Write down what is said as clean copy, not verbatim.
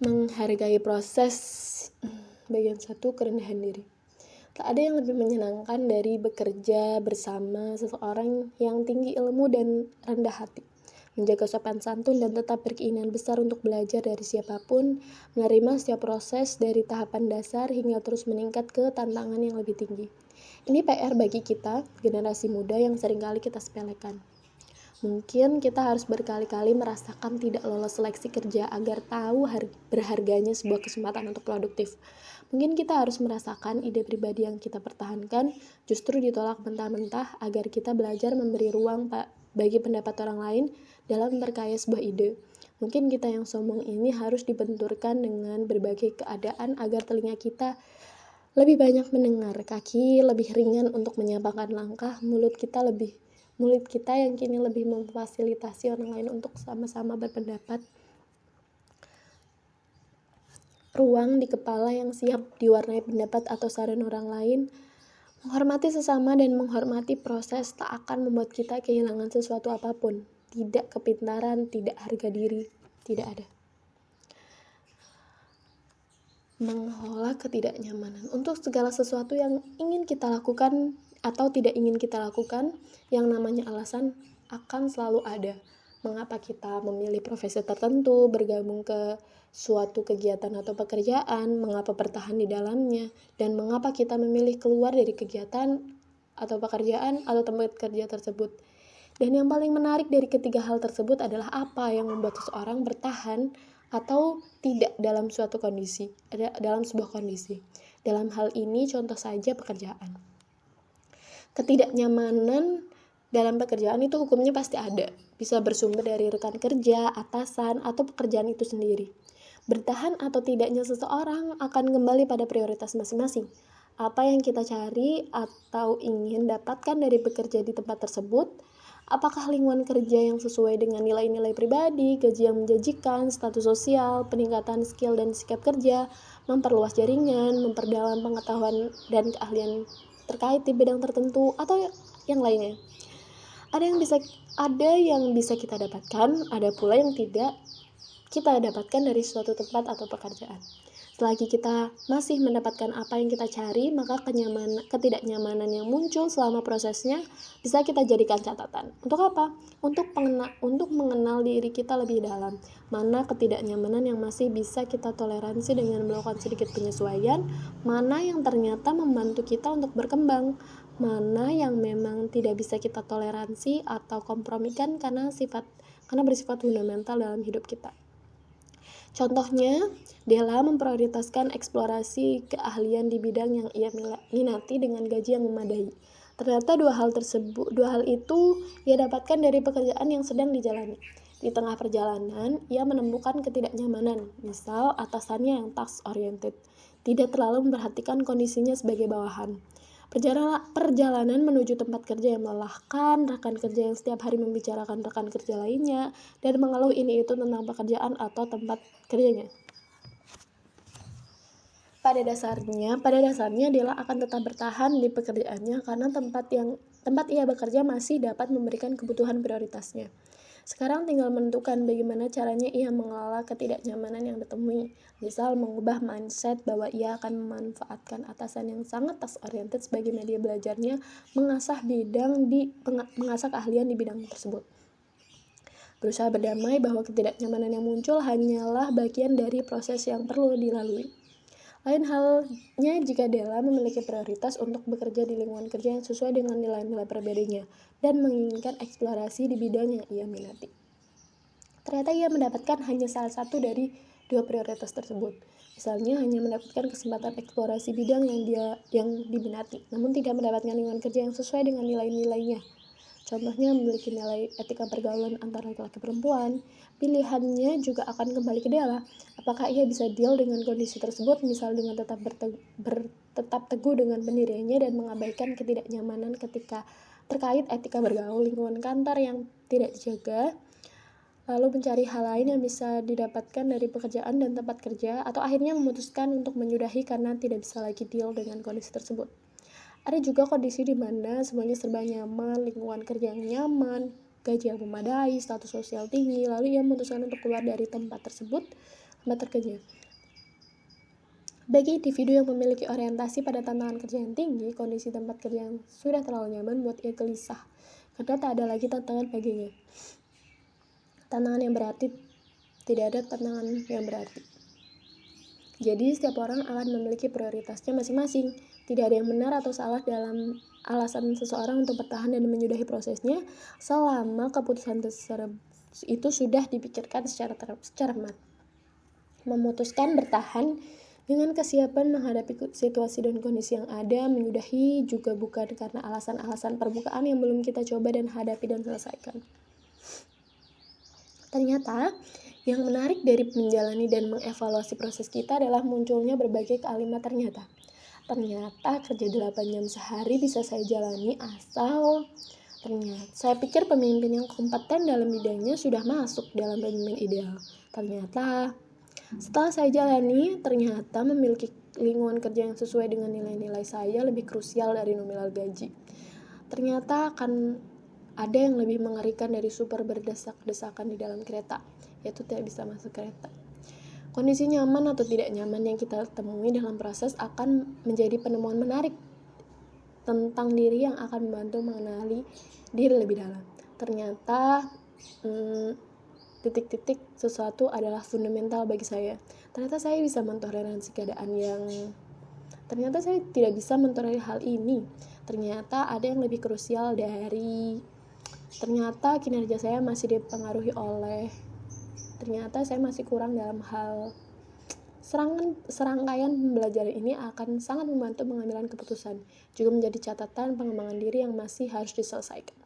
Menghargai proses. Bagian 1, kerendahan diri. Tak ada yang lebih menyenangkan dari bekerja bersama seseorang yang tinggi ilmu dan rendah hati, menjaga sopan santun dan tetap berkeinginan besar untuk belajar dari siapapun, menerima setiap proses dari tahapan dasar hingga terus meningkat ke tantangan yang lebih tinggi. Ini PR bagi kita, generasi muda yang seringkali kita sepelekan. Mungkin kita harus berkali-kali merasakan tidak lolos seleksi kerja agar tahu berharganya sebuah kesempatan untuk produktif. Mungkin kita harus merasakan ide pribadi yang kita pertahankan justru ditolak mentah-mentah agar kita belajar memberi ruang bagi pendapat orang lain dalam memperkaya sebuah ide. Mungkin kita yang sombong ini harus dibenturkan dengan berbagai keadaan agar telinga kita lebih banyak mendengar, kaki lebih ringan untuk menyampaikan langkah, mulut kita yang kini lebih memfasilitasi orang lain untuk sama-sama berpendapat, ruang di kepala yang siap diwarnai pendapat atau saran orang lain. Menghormati sesama dan menghormati proses tak akan membuat kita kehilangan sesuatu apapun. Tidak kepintaran, tidak harga diri, tidak ada. Mengelola ketidaknyamanan. Untuk segala sesuatu yang ingin kita lakukan atau tidak ingin kita lakukan, yang namanya alasan akan selalu ada. Mengapa kita memilih profesi tertentu, bergabung ke suatu kegiatan atau pekerjaan, mengapa bertahan di dalamnya, dan mengapa kita memilih keluar dari kegiatan atau pekerjaan atau tempat kerja tersebut. Dan yang paling menarik dari ketiga hal tersebut adalah apa yang membuat seseorang bertahan atau tidak dalam suatu kondisi, dalam sebuah kondisi. Dalam hal ini contoh saja pekerjaan. Ketidaknyamanan dalam pekerjaan itu hukumnya pasti ada, bisa bersumber dari rekan kerja, atasan, atau pekerjaan itu sendiri. Bertahan atau tidaknya seseorang akan kembali pada prioritas masing-masing. Apa yang kita cari atau ingin dapatkan dari bekerja di tempat tersebut, apakah lingkungan kerja yang sesuai dengan nilai-nilai pribadi, gaji yang menjanjikan, status sosial, peningkatan skill dan sikap kerja, memperluas jaringan, memperdalam pengetahuan dan keahlian terkait di bidang tertentu, atau yang lainnya. Ada yang bisa kita dapatkan, ada pula yang tidak kita dapatkan dari suatu tempat atau pekerjaan. Selagi kita masih mendapatkan apa yang kita cari, maka ketidaknyamanan yang muncul selama prosesnya bisa kita jadikan catatan. Untuk apa? Untuk mengenal diri kita lebih dalam. Mana ketidaknyamanan yang masih bisa kita toleransi dengan melakukan sedikit penyesuaian, mana yang ternyata membantu kita untuk berkembang, mana yang memang tidak bisa kita toleransi atau kompromikan karena bersifat fundamental dalam hidup kita. Contohnya, Della memprioritaskan eksplorasi keahlian di bidang yang ia minati dengan gaji yang memadai. Ternyata dua hal itu ia dapatkan dari pekerjaan yang sedang dijalani. Di tengah perjalanan, ia menemukan ketidaknyamanan, misal atasannya yang task oriented, tidak terlalu memperhatikan kondisinya sebagai bawahan. Perjalanan menuju tempat kerja yang melelahkan, rekan kerja yang setiap hari membicarakan rekan kerja lainnya, dan mengeluh ini itu tentang pekerjaan atau tempat kerjanya. Pada dasarnya Della akan tetap bertahan di pekerjaannya karena tempat ia bekerja masih dapat memberikan kebutuhan prioritasnya. Sekarang tinggal menentukan bagaimana caranya ia mengelola ketidaknyamanan yang ditemui. Misal mengubah mindset bahwa ia akan memanfaatkan atasan yang sangat task oriented sebagai media belajarnya, mengasah keahlian di bidang tersebut. Berusaha berdamai bahwa ketidaknyamanan yang muncul hanyalah bagian dari proses yang perlu dilalui. Lain halnya jika Della memiliki prioritas untuk bekerja di lingkungan kerja yang sesuai dengan nilai-nilai pribadinya dan menginginkan eksplorasi di bidang yang ia minati. Ternyata ia mendapatkan hanya salah satu dari dua prioritas tersebut. Misalnya hanya mendapatkan kesempatan eksplorasi bidang yang diminati, namun tidak mendapatkan lingkungan kerja yang sesuai dengan nilai-nilainya. Contohnya memiliki nilai etika pergaulan antara laki-laki perempuan. Pilihannya juga akan kembali ke Della. Apakah ia bisa deal dengan kondisi tersebut, misal dengan tetap teguh dengan pendiriannya dan mengabaikan ketidaknyamanan ketika terkait etika bergaul, lingkungan kantor yang tidak dijaga, lalu mencari hal lain yang bisa didapatkan dari pekerjaan dan tempat kerja, atau akhirnya memutuskan untuk menyudahi karena tidak bisa lagi deal dengan kondisi tersebut. Ada juga kondisi di mana semuanya serba nyaman, lingkungan kerja yang nyaman, gaji yang memadai, status sosial tinggi, lalu ia memutuskan untuk keluar dari tempat tersebut, tempat kerja. Bagi individu yang memiliki orientasi pada tantangan kerja yang tinggi, kondisi tempat kerja yang sudah terlalu nyaman membuat ia gelisah karena tak ada lagi tantangan baginya. Tantangan yang berarti, tidak ada tantangan yang berarti. Jadi setiap orang akan memiliki prioritasnya masing-masing. Tidak ada yang benar atau salah dalam alasan seseorang untuk bertahan dan menyudahi prosesnya selama keputusan itu sudah dipikirkan secara cermat. Memutuskan bertahan dengan kesiapan menghadapi situasi dan kondisi yang ada, menyudahi juga bukan karena alasan-alasan permukaan yang belum kita coba dan hadapi dan selesaikan. Ternyata, yang menarik dari menjalani dan mengevaluasi proses kita adalah munculnya berbagai kalimat ternyata. Ternyata kerja 8 jam sehari bisa saya jalani asal ternyata. Saya pikir pemimpin yang kompeten dalam bidangnya sudah masuk dalam pemimpin ideal. Ternyata setelah saya jalani, ternyata memiliki lingkungan kerja yang sesuai dengan nilai-nilai saya lebih krusial dari nominal gaji. Ternyata akan ada yang lebih mengerikan dari super berdesak-desakan di dalam kereta, yaitu tidak bisa masuk kereta. Kondisi nyaman atau tidak nyaman yang kita temui dalam proses akan menjadi penemuan menarik tentang diri yang akan membantu mengenali diri lebih dalam. Ternyata titik-titik sesuatu adalah fundamental bagi saya. Ternyata saya bisa mentoleransi keadaan yang ternyata saya tidak bisa mentolerir hal ini. Ternyata ada yang lebih krusial dari ternyata kinerja saya masih dipengaruhi oleh ternyata saya masih kurang dalam hal serangkaian pembelajaran ini akan sangat membantu pengambilan keputusan, juga menjadi catatan pengembangan diri yang masih harus diselesaikan.